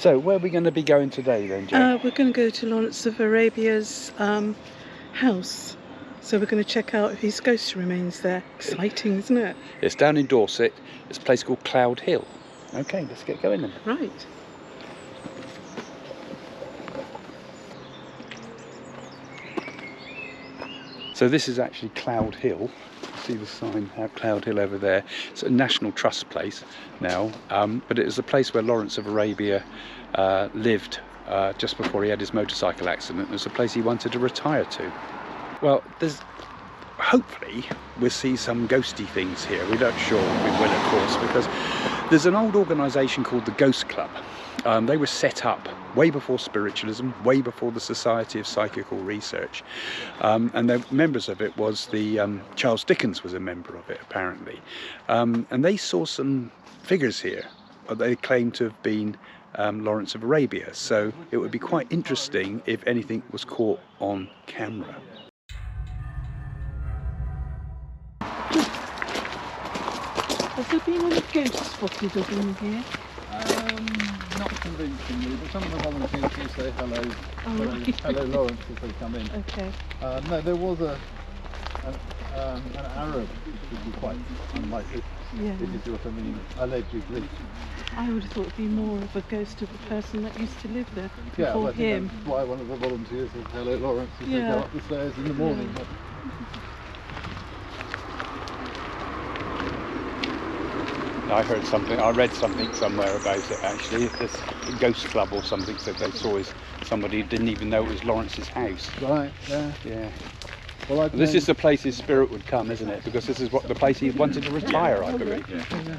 So, where are we going to be going today then, Jane? We're going to go to Lawrence of Arabia's house. So we're going to check out if his ghost remains there. Exciting, isn't it? It's down in Dorset. It's a place called Cloud Hill. Okay, let's get going then. Right. So this is actually Cloud Hill. See the sign, Cloud Hill over there. It's a National Trust place now, but it was a place where Lawrence of Arabia lived just before he had his motorcycle accident. It was a place he wanted to retire to. Well, hopefully we'll see some ghosty things here. We're not sure we will, of course, because there's an old organisation called the Ghost Club. They were set up way before spiritualism, way before the Society of Psychical Research, and the members of it was Charles Dickens was a member of it apparently, and they saw some figures here. They claim to have been Lawrence of Arabia, so it would be quite interesting if anything was caught on camera. Has there been any ghosts spotted up in here? Not convincingly, but some of the volunteers do say hello. Oh, right. Hello, Lawrence, as they come in. Okay. No, there was an Arab, which would be quite unlikely, Yeah. if you see what I mean, allegedly. I would have thought it'd be more of a ghost of the person that used to live there Yeah, before well, I think him. that's why one of the volunteers said hello, Lawrence, as they Yeah. go up the stairs in the morning. Yeah. I heard something, I read something somewhere about it actually. This Ghost Club or something said they saw somebody who didn't even know it was Lawrence's house. Right, yeah. Yeah. Well, This is the place his spirit would come, isn't it? Because this is the place he wanted to retire, I believe. Yeah.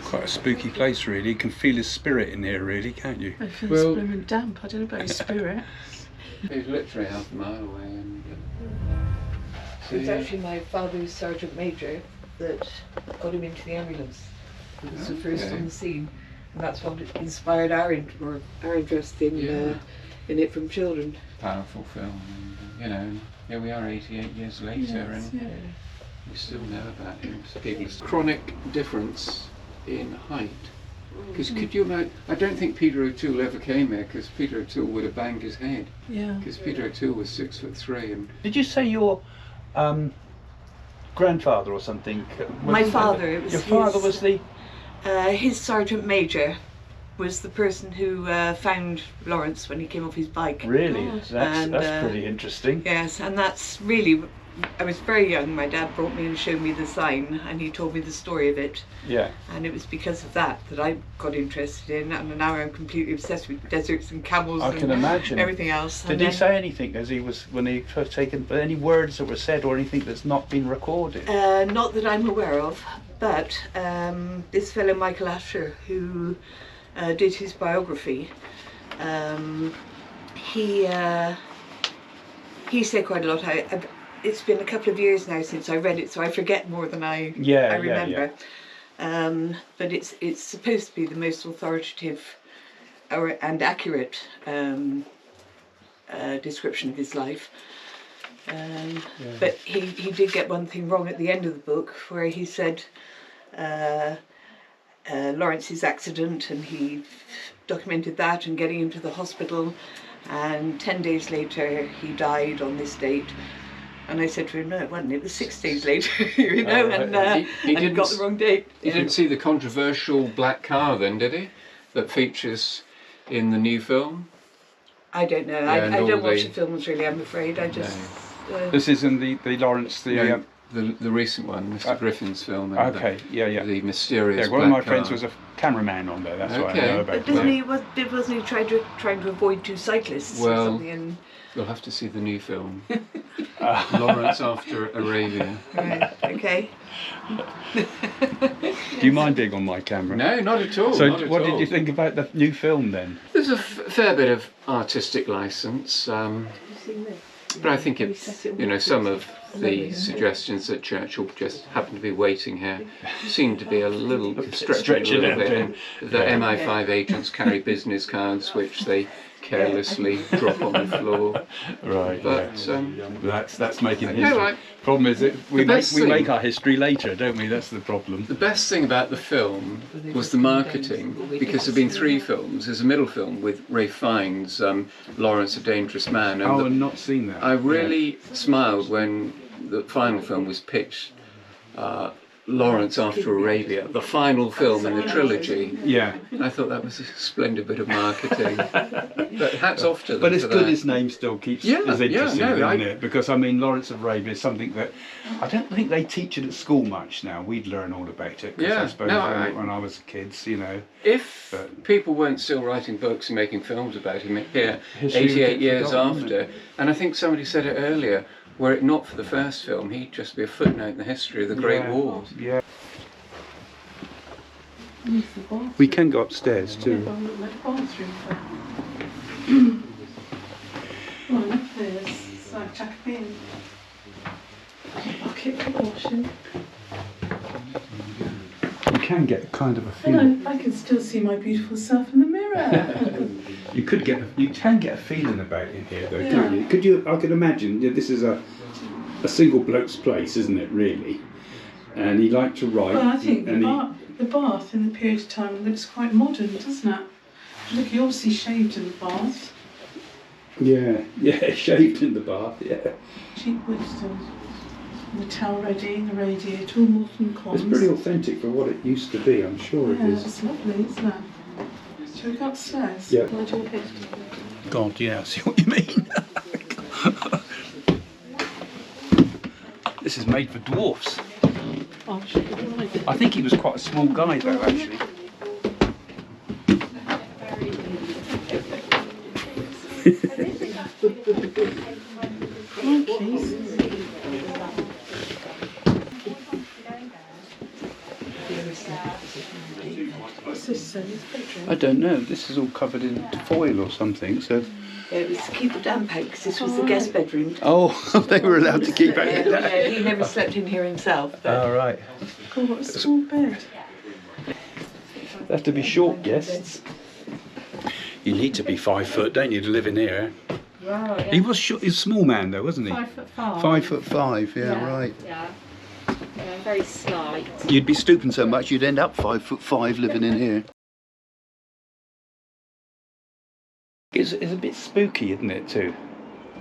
Quite a spooky place, really. You can feel his spirit in here, really, can't you? I feel Well- blooming damp. I don't know about his spirit. It's literally half a mile away, and so It was yeah. actually my father's sergeant major that got him into the ambulance. He was the first Okay. on the scene, and that's what inspired our interest in it from children. Powerful film, and you know, here we are 88 years later, Yes, and yeah. we still know about him. People's chronic difference in height. Because could you imagine? I don't think Peter O'Toole ever came here, because Peter O'Toole would have banged his head. Yeah. Because Peter O'Toole was 6'3", and Did you say your grandfather or something? My father, it was Your father his- was the... His sergeant major was the person who found Lawrence when he came off his bike. Really? God. And, That's pretty interesting. Yes, and that's really. I was very young. My dad brought me and showed me the sign, and he told me the story of it. Yeah. And it was because of that I got interested in, and now I'm completely obsessed with deserts and camels I and can imagine. everything else. Did And he then, say anything as he was, when he first taken, any words that were said or anything that's not been recorded? Not that I'm aware of, but this fellow Michael Asher, who did his biography, he said quite a lot. It's been a couple of years now since I read it, so I forget more than I remember. But it's supposed to be the most authoritative and accurate description of his life. But he did get one thing wrong at the end of the book, where he said Lawrence's accident, and he documented that and getting him to the hospital, and 10 days later he died on this date. And I said to him, no, it wasn't, it was 6 days later, you know, and he got the wrong date. he didn't see the controversial black car then, did he? That features in the new film? I don't know, Yeah, I and don't all watch the- the films really, I'm afraid, I just... This is in the Lawrence, No. the recent one, Mr. Griffin's film. And Okay, yeah. The mysterious. Yeah, one of my black friends car. was a cameraman on there. That's what I Okay. know about. But wasn't he trying to avoid two cyclists or Well, something? And... You'll have to see the new film, Lawrence After Arabia. Right. Okay. Do you mind being on my camera? No, not at all. So, not at what all. did you think about the new film then? There's a fair bit of artistic license, but I think it's, you know, some of the suggestions that Churchill just happened to be waiting here seem to be a little stretching a little bit. And the MI5 agents carry business cards which they carelessly drop on the floor. Right. But that's making history. no, like, Problem is that we best make thing- our history later, don't we? That's the problem. the best thing about the film was the marketing, because there have been 3 films. There's a middle film with Ralph Fiennes, Lawrence, a Dangerous Man. And Oh, I've not seen that. I really smiled when the final film was pitched, Lawrence After Arabia, the final film in the trilogy. Yeah. I thought that was a splendid bit of marketing. But hats off to them. But it's for good that. his name still keeps Yeah, is interesting, yeah, no, isn't it? Because I mean, Lawrence of Arabia is something that I don't think they teach it at school much now. We'd learn all about it. 'Cause Yeah, I suppose no, when I was a kid, you know. If But- people weren't still writing books and making films about him here, History would 88 get years forgotten, wouldn't after, and I think somebody said it earlier, were it not for the first film, he'd just be a footnote in the history of the Great Yeah, Wars. Yeah. We can go upstairs too. Right, up there, it's like chuck it in. A bucket for washing. You can get kind of a And feeling. I can still see my beautiful self in the mirror. You can get a feeling about in here, though, Yeah. can't you? Could you? I could imagine. This is a single bloke's place, isn't it? Really, and he liked to write. Well, I think and the bath in the period of time looks quite modern, doesn't it? Look, he obviously shaved in the bath. yeah, shaved in the bath. Yeah, Cheap wisdom. The towel ready, the radiator, all modern cons. it's pretty authentic for what it used to be. I'm sure Yeah, it is. it's lovely, isn't it? Shall we go upstairs? Yeah. Why do you want to- God, yeah, I see what you mean. This is made for dwarfs. Oh, should we go right? I think he was quite a small guy, though, actually. What's this then? His bedroom? I don't know. This is all covered in foil or something. So, It was to keep the damp out because this was the guest bedroom. oh, they were allowed to keep Yeah, it. he never slept in here himself. But All right. God, what a small bed. They have to be short guests. You need to be 5 foot, don't you, to live in here? Wow, yeah. He was short. He's a small man, though, wasn't he? 5'5". 5'5". Yeah, right. Yeah. Very slight. You'd be stooping so much, you'd end up 5'5" living in here. It's a bit spooky, isn't it, too?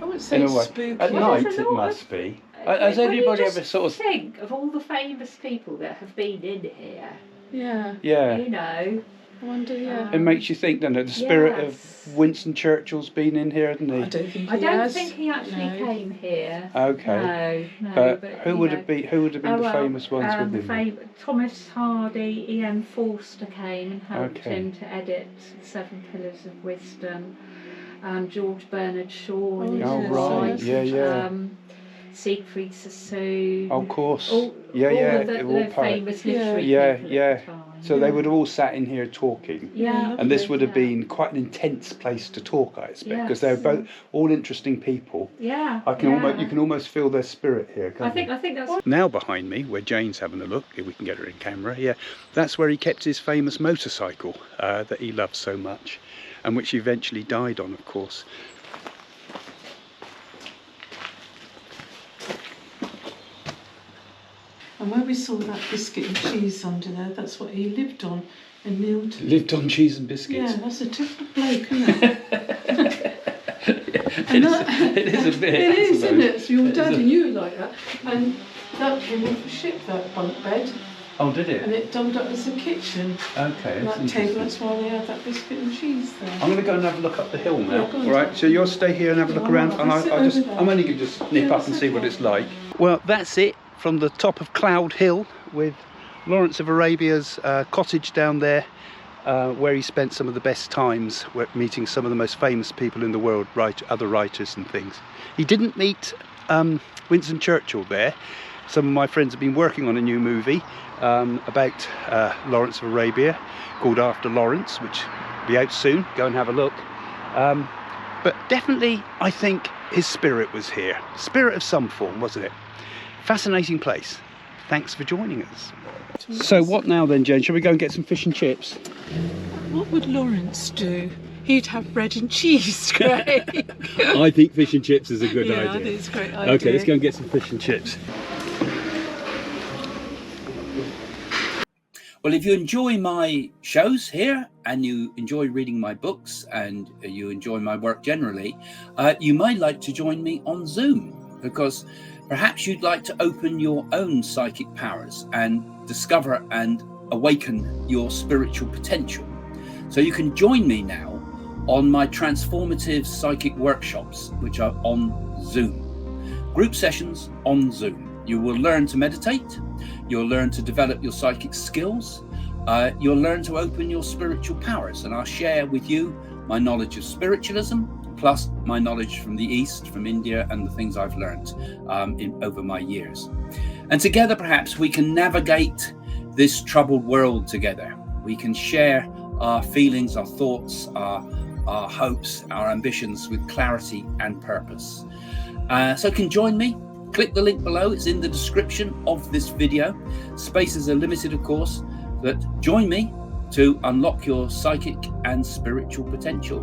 I wouldn't say In a it's way. spooky. At Well, night, there's a it lot must of- be. Has When anybody you ever just sort of... think of all the famous people that have been in here, Yeah, Yeah. you know. I wonder, yeah. It makes you think, doesn't it? The spirit Yes. of Winston Churchill's been in here, hasn't he? I don't think I he don't has. think he actually No. came here. Okay. No, But you who would know. have been? Who would have been Oh, the well, famous ones the with him? Thomas Hardy, Ian Forster came and helped Okay. him to edit Seven Pillars of Wisdom. George Bernard Shaw in his Oh, right. voice. Yeah, yeah. Siegfried Sassoon. Of course. All, Yeah, all yeah. of the, they were all the poets. famous Yeah. literary Yeah, people yeah. at the time. So they would have all sat in here talking. Yeah. And this would have Yeah. been quite an intense place to talk, I expect, because Yes. they're both all interesting people. Yeah. You can yeah. almost feel their spirit here. I Can't think that's Now behind me, where Jane's having a look, if we can get her in camera, yeah, that's where he kept his famous motorcycle that he loved so much, and which he eventually died on, of course. And where we saw that biscuit and cheese under there, that's what he lived on and kneeled to. Lived on cheese and biscuits. Yeah, that's a typical bloke, isn't it? It is a bit. It is, isn't it? So your It is daddy a- knew it like that. And that came off a ship, that bunk bed, Oh, did and it? it dumped up as a kitchen. Okay, that's That table, interesting. that's why they had that biscuit and cheese there. I'm going to go and have a look up the hill now. Yeah, go on. All right, so you'll stay here and have a look Yeah, around, I'll and sit I'm over there. only going to just nip Yeah, up and see what okay. it's like. Well, that's it from the top of Cloud Hill with Lawrence of Arabia's cottage down there, where he spent some of the best times meeting some of the most famous people in the world, other writers and things. He didn't meet Winston Churchill there. Some of my friends have been working on a new movie about Lawrence of Arabia called After Lawrence, which will be out soon. Go and have a look. But definitely, I think his spirit was here. Spirit of some form, wasn't it? Fascinating place. Thanks for joining us. So what now then, Jane? Shall we go and get some fish and chips? What would Lawrence do? He'd have bread and cheese, Craig. I think fish and chips is a good idea. I think it's a great idea. Okay, let's go and get some fish and chips. Well, if you enjoy my shows here and you enjoy reading my books and you enjoy my work generally, you might like to join me on Zoom, because perhaps you'd like to open your own psychic powers and discover and awaken your spiritual potential. So you can join me now on my transformative psychic workshops, which are on Zoom. Group sessions on Zoom. You will learn to meditate. You'll learn to develop your psychic skills. You'll learn to open your spiritual powers. And I'll share with you my knowledge of spiritualism, plus my knowledge from the East, from India, and the things I've learned over my years. And together, perhaps, we can navigate this troubled world together. We can share our feelings, our thoughts, our hopes, our ambitions with clarity and purpose. So can join me. Click the link below. It's in the description of this video. Spaces are limited, of course, but join me to unlock your psychic and spiritual potential.